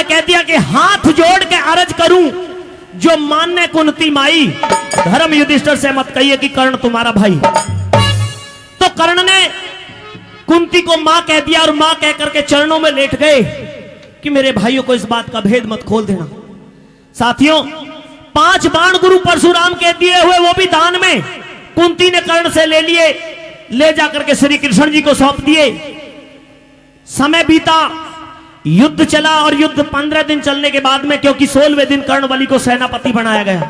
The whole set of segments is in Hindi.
ने कह दिया कि हाथ जोड़ के अर्ज करूं, जो मानने कुंती माई, धर्म युधिष्ठिर से मत कहिए कि कर्ण तुम्हारा भाई। तो कर्ण ने कुंती को मां कह दिया और मां कह करके चरणों में लेट गए कि मेरे भाइयों को इस बात का भेद मत खोल देना। साथियों, 5 बाण गुरु परशुराम के दिए हुए, वो भी दान में, कुंती ने कर्ण से ले लिए, ले जाकर के श्री कृष्ण जी को सौंप दिए। समय बीता, युद्ध चला और युद्ध 15 दिन चलने के बाद में, क्योंकि 16वें दिन कर्णबलि को सेनापति बनाया गया,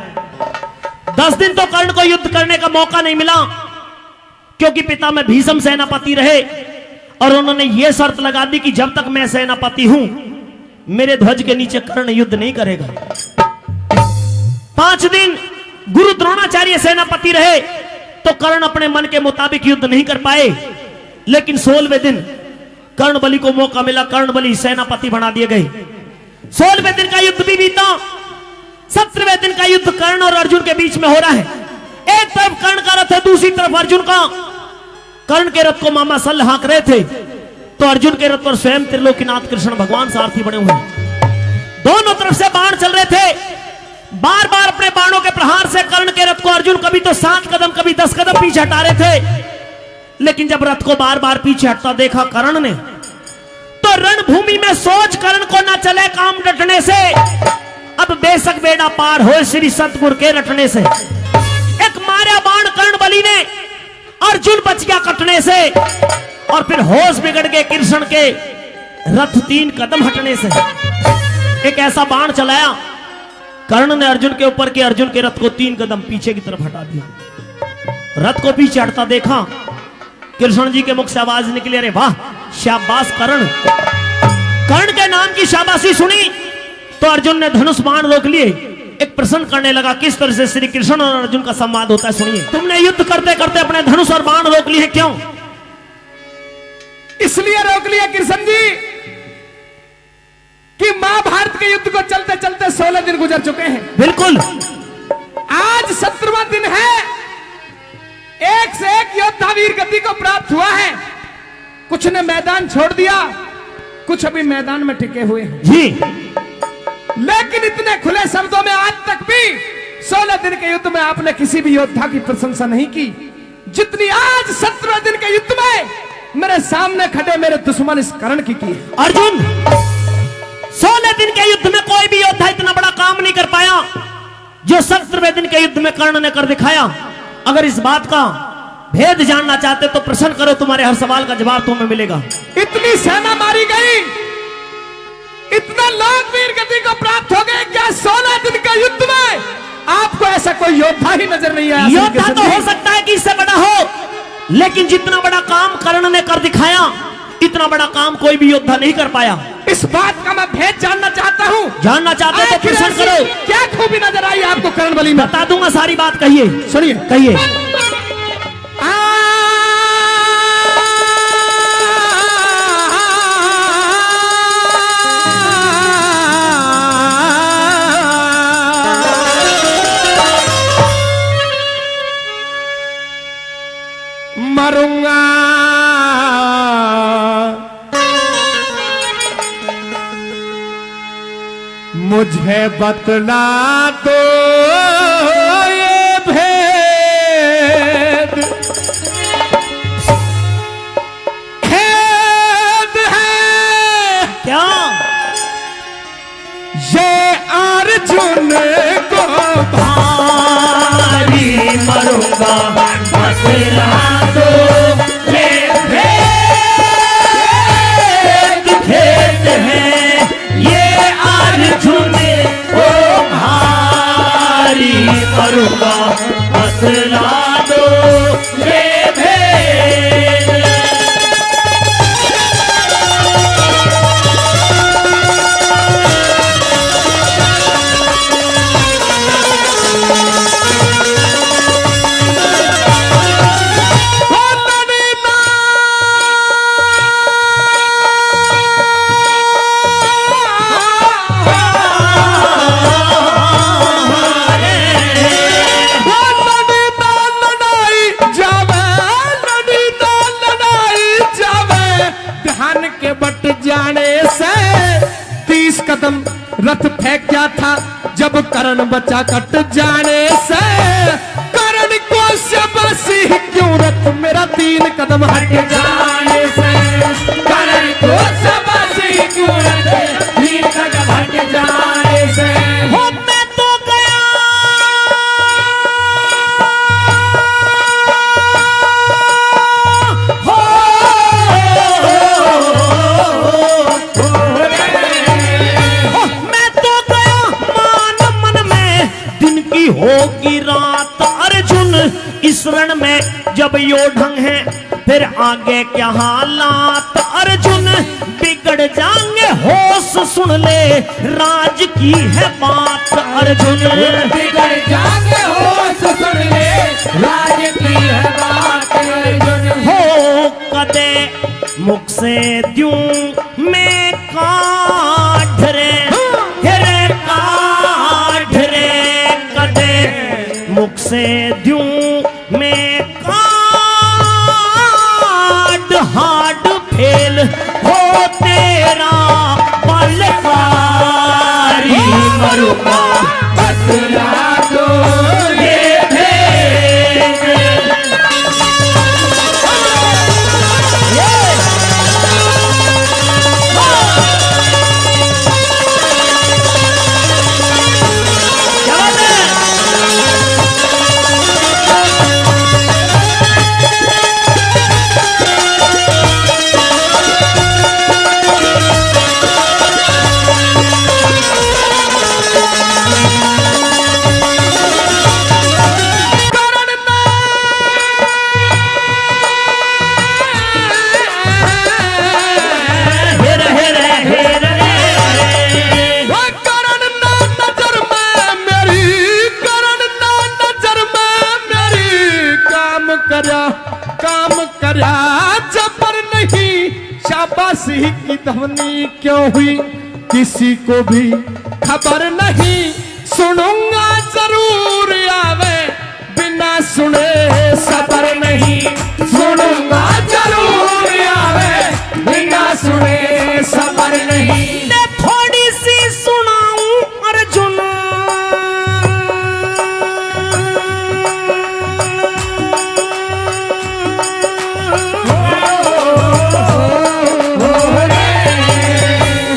10 दिन तो कर्ण को युद्ध करने का मौका नहीं मिला, क्योंकि पिता में भीष्म सेनापति रहे और उन्होंने यह शर्त लगा दी कि जब तक मैं सेनापति हूं, मेरे ध्वज के नीचे कर्ण युद्ध नहीं करेगा। 5 दिन गुरु द्रोणाचार्य सेनापति रहे तो कर्ण अपने मन के मुताबिक युद्ध नहीं कर पाए, लेकिन 16वें दिन कर्णबलि को मौका मिला, कर्णबलि सेनापति बना दिए गए। 16वें दिन का युद्ध भी बीता, 17वें दिन का युद्ध कर्ण और अर्जुन के बीच में हो रहा है। एक तरफ कर्ण का रथ है, दूसरी तरफ अर्जुन का। कर्ण के रथ को मामा सल हाँक रहे थे, तो अर्जुन के रथ पर स्वयं त्रिलोकीनाथ कृष्ण भगवान सारथी बने हुए। दोनों तरफ से बाण चल रहे थे, बार बार अपने बाणों के प्रहार से कर्ण के रथ को अर्जुन कभी तो 7 कदम कभी 10 कदम पीछे हटा रहे थे। लेकिन जब रथ को बार बार पीछे हटता देखा कर्ण ने, तो रणभूमि में सोच कर्ण को न चले काम डटने से, अब बेशक बेड़ा पार हो श्री सतगुरु के रटने से। एक मारा बाण कर्णबलि ने, अर्जुन बच गया कटने से, और फिर होश बिगड़ गए कृष्ण के रथ 3 कदम हटने से। एक ऐसा बाण चलाया कर्ण ने अर्जुन के ऊपर कि अर्जुन के रथ को 3 कदम पीछे की तरफ हटा दिया। रथ को पीछे हटता देखा, कृष्ण जी के मुख से आवाज निकली, अरे वाह शाबाश कर्ण। कर्ण के नाम की शाबाशी सुनी तो अर्जुन ने धनुष बाण रोक लिए, एक प्रश्न करने लगा किस तरह से श्री कृष्ण और अर्जुन का संवाद होता है। सुनिए, तुमने युद्ध करते करते अपने धनुष और बाण रोक लिए, क्यों? इसलिए रोक लिया कृष्ण जी कि महाभारत के युद्ध को चलते चलते 16 दिन गुजर चुके हैं। बिल्कुल, आज 17वां दिन है। एक से एक योद्धा वीर गति को प्राप्त हुआ है। कुछ ने मैदान छोड़ दिया, कुछ अभी मैदान में टिके हुए हैं जी। लेकिन इतने खुले शब्दों में आज तक भी 16 दिन के युद्ध में आपने किसी भी योद्धा की प्रशंसा नहीं की जितनी आज 17वें दिन के युद्ध में मेरे सामने खड़े मेरे दुश्मन इस कर्ण की है। अर्जुन, 16 दिन के युद्ध में कोई भी योद्धा इतना बड़ा काम नहीं कर पाया जो 17वें दिन के युद्ध में कर्ण ने कर दिखाया। अगर इस बात का भेद जानना चाहते तो प्रश्न करो, तुम्हारे हर सवाल का जवाब तुम्हें मिलेगा। इतनी सेना मारी गई, इतना लोग वीर गति को प्राप्त हो गए, क्या 16 दिन के युद्ध में आपको ऐसा कोई योद्धा ही नजर नहीं आया? योद्धा तो हो सकता है कि इससे बड़ा हो, लेकिन जितना बड़ा काम कर्ण ने कर दिखाया, इतना बड़ा काम कोई भी योद्धा नहीं कर पाया। इस बात का मैं भेद जानना चाहता हूँ। जानना चाहते हो तो प्रश्न करो। क्या खूबी नजर आई आपको कर्णबलि में? बता दूंगा सारी बात, कहिए। सुनिए, कहिए। मरूंगा मुझे बतला दो ये भेद, खेद है क्या ये अर्जुन को भारी मरूंगा बतला दो ये भेद, खेद है ये अर्जुन को भारी मरूंगा बतला दो ये भेद। कदम रथ फेंका था जब कर्ण बचा कट जाने से। कर्ण को शाबाशी क्यों रथ मेरा 3 कदम हट जाने से। कर्ण को शाबाशी क्यों रथ 3 कदम हट जाने से। हो मैं तो गया हो मैं तो गया मान मन में दिन की होगी रात। अर्जुन इस रण में जब यो ढंग है फिर आगे क्या हालात। अर्जुन बिगड़ जाएंगे होश सुन ले राज की है बात। अर्जुन बिगड़ जाएंगे होश सुन ले राज की है बात। अर्जुन हो कदे मुख से द्यूं मैं काढ़ रे हेरे काढ़ रे। कदे मुख से द्यूं मैं काढ़ हाड फेल हो तेरा बलकारी मरुआ बतला दो ये भेद। क्या बात है? हेरे हेरे हेरे रे। वो करण ना नजर में मेरी। करण ना नजर में मेरी। काम करया जबर नहीं। शाबाशी की ध्वनि क्यों हुई किसी को भी खबर नहीं। सुनूंगा जरूर आवे बिना सुने सबर नहीं। सुनूंगा जरूर आवे बिना सुने सबर नहीं। मैं थोड़ी सी सुनाऊं अर्जुन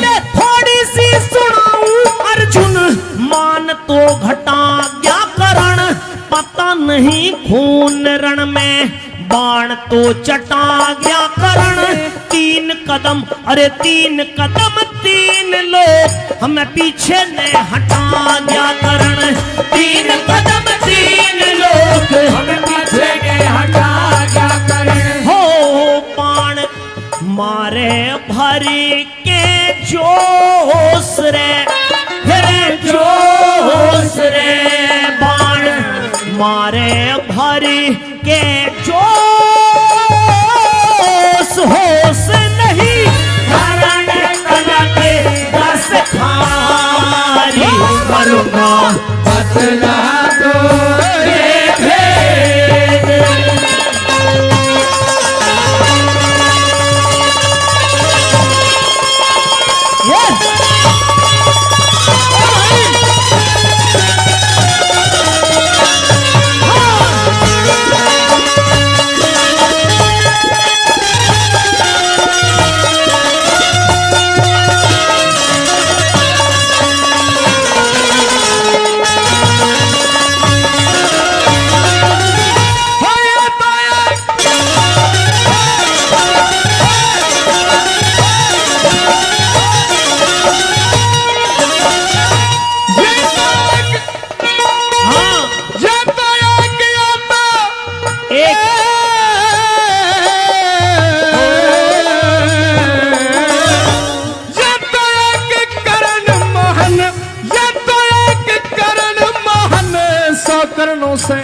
मैं थोड़ी सी सुनाऊं अर्जुन। मान तो घटा क्या करण पता नहीं खून रण में बाण तो चटा गया करण। 3 कदम अरे 3 कदम 3 लोग हमें पीछे ने हटा गया करण। 3 कदम 3 लोग हमें पीछे के हटा क्या करें। हो बाण मारे भरी के जोश रे हेरे जोश रे। बाण मारे भरी के जोश होश नहीं। करण कला के दस खारी मरुआ बतला दो ये भेद। करणों से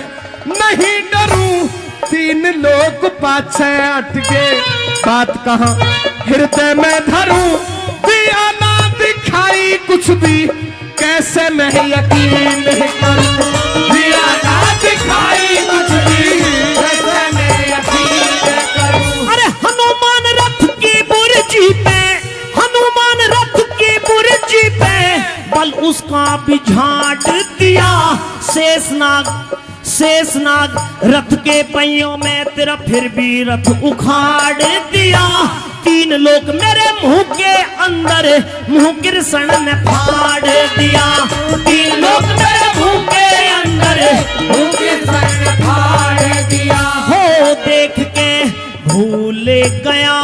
नहीं डरूं। 3 लोग पाछे हट गए बात कहां हृदय में धरूं। दिया ना दिखाई कुछ भी कैसे मैं यकीन नहीं करूं। दिया ना दिखाई कुछ भी कैसे मैं यकीन नहीं करूं। अरे हनुमान रथ की बुर्जी पे हनुमान रथ की बुर्जी पे बल उसका भी झाड़ दिया। शेषनाग रथ के पहियों में तेरा फिर भी रथ उखाड़ दिया। 3 लोक मेरे मुंह के अंदर मुंह कृष्ण ने फाड़ दिया। 3 लोक मेरे मुंह के अंदर मुंह कृष्ण ने फाड़ दिया। हो देख के भूल गया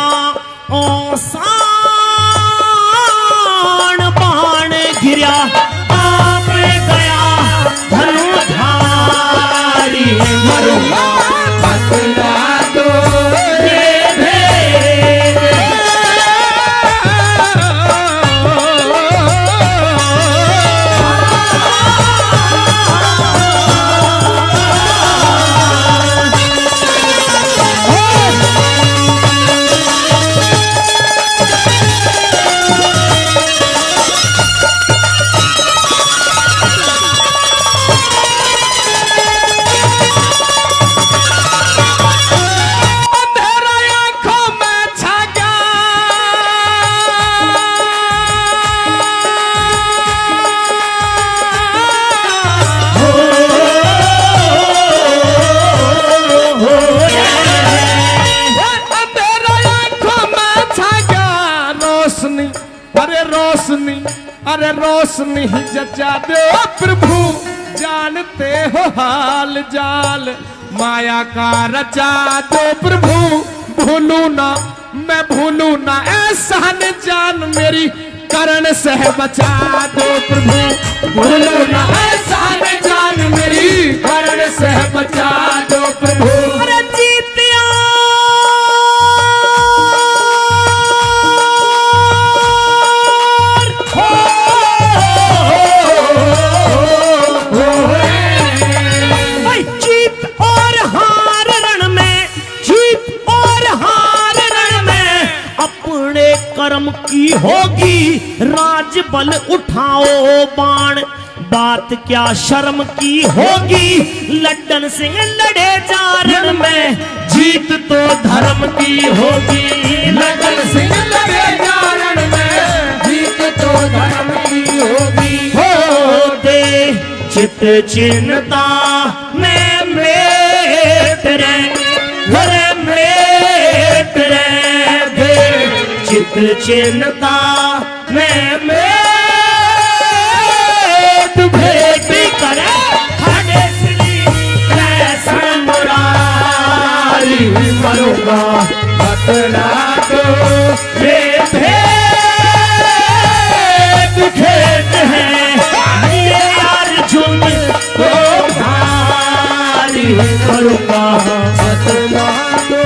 औसान बाण गिरा आप गया धनुधारी। मरूंगा बतला दो ये भेद। अरे रोशनी जचा दो प्रभु, जानते हो हाल जाल माया का रचा दो प्रभु। भूलू ना मैं भूलू ना ऐसा न जान मेरी करण से बचा दो प्रभु। भूलू ना ऐसा न जान मेरी करण से बचा दो प्रभु। अरे जीतिया कर्म की होगी राज बल उठाओ बाण। बात क्या शर्म की होगी लड्डन सिंह लड़े जारण में, जीत तो धर्म की होगी। लड्डन सिंह लड़े जारण में, जीत तो धर्म की होगी। हो दे चित चिन्ता में मेरे घरे मेरे दे चित चिन्ता में भेंट करे खड़े श्री कृष्ण मुरारी। मरूंगा बतला दो ये भेंट खेत है ये अर्जुन को भारी। करूंगा बतला दो